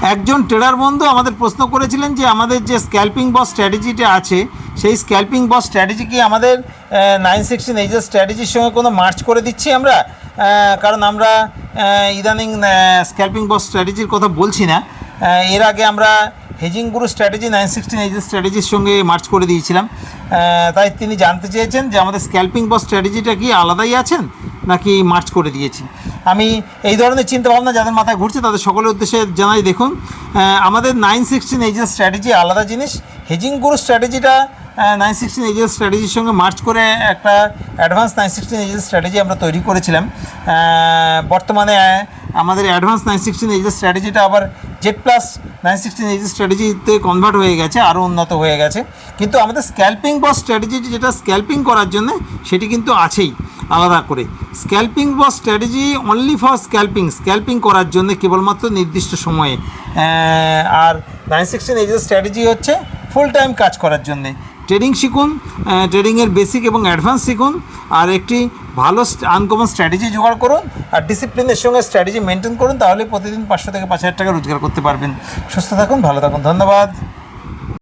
একজন ট্রেডার বন্ধু আমাদের প্রশ্ন করেছিলেন যে আমাদের যে স্ক্যাল্পিং বস স্ট্র্যাটেজিটা আছে সেই স্ক্যাল্পিং বস স্ট্র্যাটেজি কি আমাদের 916 এজের স্ট্র্যাটেজির সঙ্গে কোনো মার্চ করে দিচ্ছি আমরা, কারণ আমরা ইদানিং স্ক্যাল্পিং বস স্ট্র্যাটেজির কথা বলছি না। এর আগে আমরা হেজিং গুরু স্ট্র্যাটেজি 916 এজের স্ট্র্যাটেজির সঙ্গে মার্চ করে দিয়েছিলাম। তাই তিনি জানতে চেয়েছেন যে আমাদের স্ক্যাল্পিং বস স্ট্র্যাটেজিটা কি আলাদাই আছেন নাকি মার্চ করে দিয়েছি। আমি এই ধরনের চিন্তাভাবনা যাদের মাথায় ঘুরছে তাদের সকলের উদ্দেশ্যে জানাই, দেখুন আমাদের 916 এজের স্ট্র্যাটেজি আলাদা জিনিস। হেজিং গুরু স্ট্র্যাটেজিটা 916 এজের স্ট্র্যাটেজির সঙ্গে মার্চ করে একটা অ্যাডভান্স 916 এজের স্ট্র্যাটেজি আমরা তৈরি করেছিলাম। বর্তমানে আমাদের অ্যাডভান্স 916 এজের স্ট্র্যাটেজিটা আবার জেড প্লাস 916 এজের স্ট্র্যাটেজিতে কনভার্ট হয়ে গেছে, আরও উন্নত হয়ে গেছে। কিন্তু আমাদের স্ক্যাল্পিং বস স্ট্র্যাটেজি যেটা স্ক্যাল্পিং করার জন্য সেটি কিন্তু আছেই আলাদা করে। Scalping boss strategy only for scalping করার জন্য কেবলমাত্র নির্দিষ্ট সময়ে, আর 916 এজের স্ট্র্যাটেজি হচ্ছে ফুল টাইম কাজ করার জন্যে। ট্রেডিং শিখুন, ট্রেডিংয়ের বেসিক এবং অ্যাডভান্স শিখুন, আর একটি ভালো আনকমন স্ট্র্যাটেজি জোগাড় করুন, আর ডিসিপ্লিনের সঙ্গে স্ট্র্যাটেজি মেনটেন করুন, তাহলে প্রতিদিন 500 থেকে 5000 টাকা রোজগার করতে পারবেন। সুস্থ থাকুন, ভালো থাকুন, ধন্যবাদ।